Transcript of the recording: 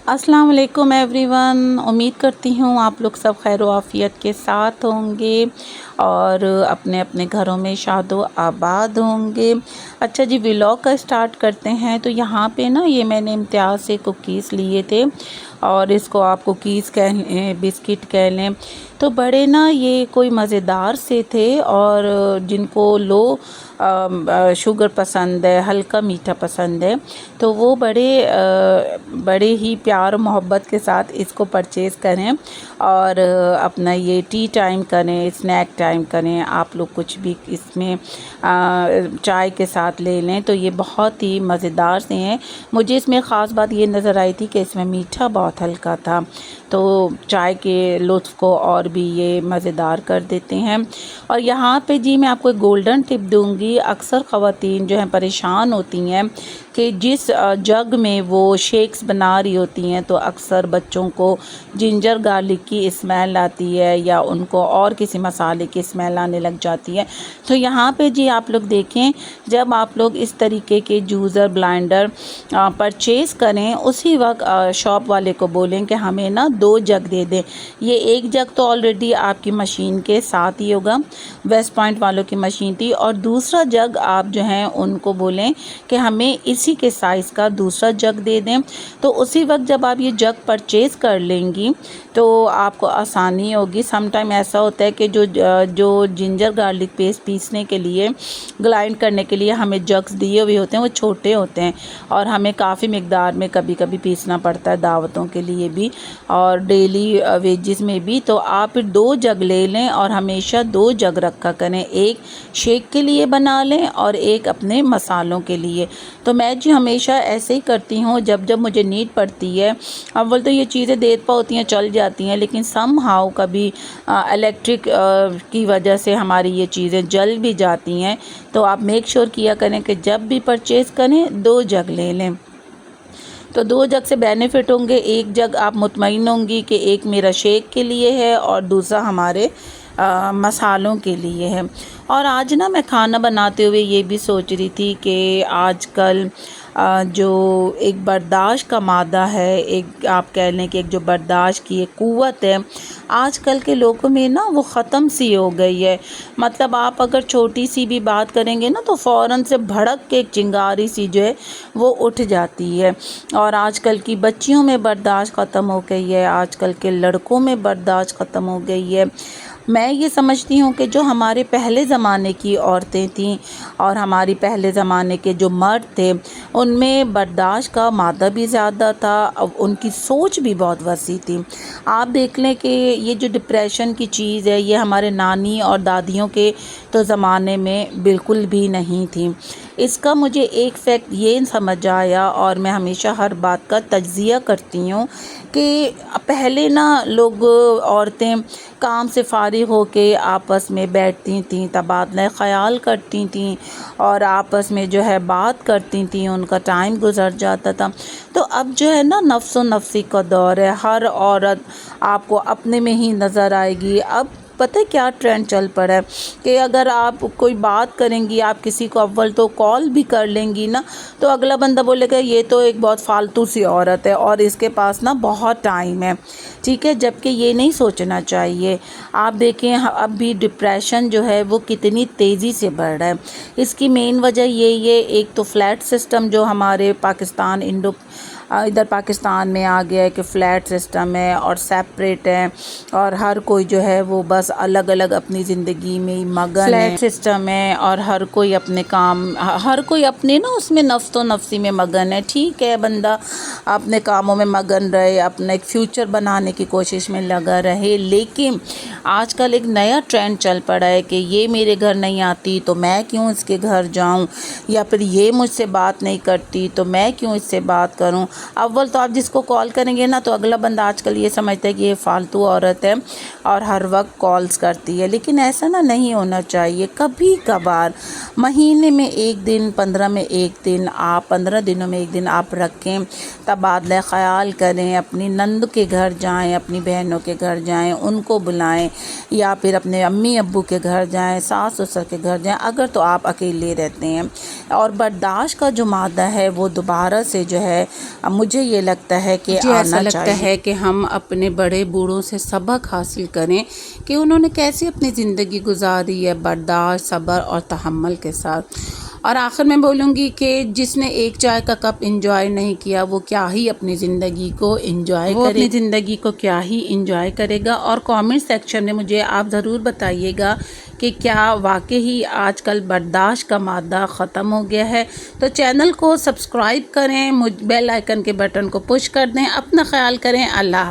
अस्सलाम वालेकुम एवरीवन। उम्मीद करती हूँ आप लोग सब खैर व आफ़ियत के साथ होंगे और अपने अपने घरों में शादो आबाद होंगे। अच्छा जी, व्लॉग का स्टार्ट करते हैं। तो यहाँ पे ना ये मैंने इम्तियाज़ से कुकीज़ लिए थे और इसको आप कुकीज़ कह लें, बिस्किट कह लें। तो बड़े ना ये कोई मज़ेदार से थे और जिनको लो शुगर पसंद है, हल्का मीठा पसंद है, तो वो बड़े ही प्यार मोहब्बत के साथ इसको परचेज़ करें और अपना ये टी टाइम करें, स्नैक टाइम करें। आप लोग कुछ भी इसमें चाय के साथ ले लें। तो ये बहुत ही मज़ेदार से हैं। मुझे इसमें ख़ास बात ये नज़र आई थी कि इसमें मीठा बहुत हल्का था, तो चाय के लुत्फ़ को और भी ये मज़ेदार कर देते हैं। और यहाँ पे जी मैं आपको एक गोल्डन टिप दूंगी। अक्सर ख़वातीन जो हैं परेशान होती हैं कि जिस जग में वो शेक्स बना रही होती हैं तो अक्सर बच्चों को जिंजर गार्लिक की स्मेल आती है या उनको और किसी मसाले की स्मेल आने लग जाती है। तो यहाँ पे जी आप लोग देखें, जब आप लोग इस तरीके के जूसर ब्लेंडर परचेज़ करें, उसी वक्त शॉप वाले को बोलें कि हमें ना 2 जग दे दें। ये एक जग तो ऑलरेडी आपकी मशीन के साथ ही होगा, वेस्ट पॉइंट वालों की मशीन थी, और दूसरा जग आप जो हैं उनको बोलें कि हमें इसी के साइज़ का दूसरा जग दे दें। तो उसी वक्त जब आप ये जग परचेज़ कर लेंगी तो आपको आसानी होगी। सम टाइम ऐसा होता है कि जो जिंजर गार्लिक पेस्ट पीसने के लिए, ग्राइंड करने के लिए हमें जग्स दिए हुए होते हैं, वो छोटे होते हैं और हमें काफ़ी मिकदार में कभी कभी पीसना पड़ता है, दावतों के लिए भी और डेली वेजेस में भी। तो आप 2 जग ले लें और हमेशा 2 जग रखा करें, एक शेक के लिए बना लें और एक अपने मसालों के लिए। तो मैं जी हमेशा ऐसे ही करती हूँ, जब जब मुझे नीड पड़ती है। अव्वल तो ये चीज़ें देर पा होती हैं, चल जाती हैं, लेकिन सम हाउ कभी इलेक्ट्रिक की वजह से हमारी ये चीज़ें जल भी जाती हैं। तो आप मेक श्योर किया करें कि जब भी परचेज़ करें 2 जग ले लें। तो 2 जग से बेनिफिट होंगे। एक जग आप मुतमईन होंगी कि एक मेरा शेक के लिए है और दूसरा हमारे मसालों के लिए है। और आज ना मैं खाना बनाते हुए ये भी सोच रही थी कि आजकल जो एक बर्दाश्त का मादा है, एक आप कह लें कि एक जो बर्दाश्त की एक क़ुव्वत है, आजकल के लोगों में ना वो ख़त्म सी हो गई है। मतलब आप अगर छोटी सी भी बात करेंगे ना तो फ़ौरन से भड़क के एक चिंगारी सी जो है वो उठ जाती है। और आजकल की बच्चियों में बर्दाश्त ख़त्म हो गई है, आजकल के लड़कों में बर्दाश्त ख़त्म हो गई है। मैं ये समझती हूँ कि जो हमारे पहले ज़माने की औरतें थीं और हमारी पहले ज़माने के जो मर्द थे, उनमें बर्दाश्त का मादा भी ज़्यादा था, अब उनकी सोच भी बहुत वसी थी। आप देख लें कि ये जो डिप्रेशन की चीज़ है, ये हमारे नानी और दादियों के तो ज़माने में बिल्कुल भी नहीं थी। इसका मुझे एक फैक्ट ये समझ आया और मैं हमेशा हर बात का तज्ज़िया करती हूँ कि पहले ना लोग, औरतें काम से फ़ारिग होके आपस में बैठती थीं, तबादला ख़याल करती थीं और आपस में जो है बात करती थीं, उनका टाइम गुज़र जाता था। तो अब जो है ना नफ्सो नफ्सी का दौर है, हर औरत आपको अपने में ही नज़र आएगी। अब पता है क्या ट्रेंड चल पड़ा है कि अगर आप कोई बात करेंगी, आप किसी को अव्वल तो कॉल भी कर लेंगी ना, तो अगला बंदा बोलेगा ये तो एक बहुत फालतू सी औरत है और इसके पास ना बहुत टाइम है, ठीक है। जबकि ये नहीं सोचना चाहिए। आप देखें अब भी डिप्रेशन जो है वो कितनी तेज़ी से बढ़ रहा है। इसकी मेन वजह यही है, एक तो फ्लैट सिस्टम जो हमारे पाकिस्तान इधर पाकिस्तान में आ गया है कि फ़्लैट सिस्टम है और सेपरेट है और हर कोई जो है वो बस अलग अलग अपनी ज़िंदगी में मगन है। फ्लैट सिस्टम है और हर कोई अपने काम, हर कोई अपने ना उसमें नफ्स तो नफ्सी में मगन है। ठीक है, बंदा अपने कामों में मगन रहे, अपना एक फ्यूचर बनाने की कोशिश में लगा रहे, लेकिन आजकल एक नया ट्रेंड चल पड़ा है कि ये मेरे घर नहीं आती तो मैं क्यों इसके घर जाऊं, या फिर ये मुझसे बात नहीं करती तो मैं क्यों इससे बात करूं। अव्वल तो आप जिसको कॉल करेंगे ना तो अगला बंदा आजकल ये समझता है कि ये फालतू औरत है और हर वक्त कॉल्स करती है, लेकिन ऐसा ना नहीं होना चाहिए। कभी कभार महीने में 1 दिन, 15 में 1 दिन, आप 15 दिनों में 1 दिन आप रखें, तबादला ख़याल करें, अपनी नंद के घर जाएं, अपनी बहनों के घर जाएं, उनको बुलाएं, या फिर अपने अम्मी अब्बू के घर जाएं, सास ससुर के घर जाएं, अगर तो आप अकेले रहते हैं। और बर्दाश्त का जो मादा है वो दोबारा से जो है مجھے یہ لگتا ہے کہ ایسا لگتا ہے کہ ہم اپنے بڑے بوڑھوں سے سبق حاصل کریں کہ انہوں نے کیسے اپنی زندگی گزاری ہے، برداشت، صبر اور تحمل کے ساتھ۔ اور آخر میں بولوں گی کہ جس نے ایک چائے کا کپ انجوائے نہیں کیا وہ کیا ہی اپنی زندگی کو انجوائے کرے، اپنی زندگی کو کیا ہی انجوائے کرے گا۔ اور کامنٹ سیکشن میں مجھے آپ ضرور بتائیے گا کہ کیا واقعی آج کل برداشت کا مادہ ختم ہو گیا ہے؟ تو چینل کو سبسکرائب کریں، بیل آئیکن کے بٹن کو پش کر دیں، اپنا خیال کریں۔ اللہ حافظ۔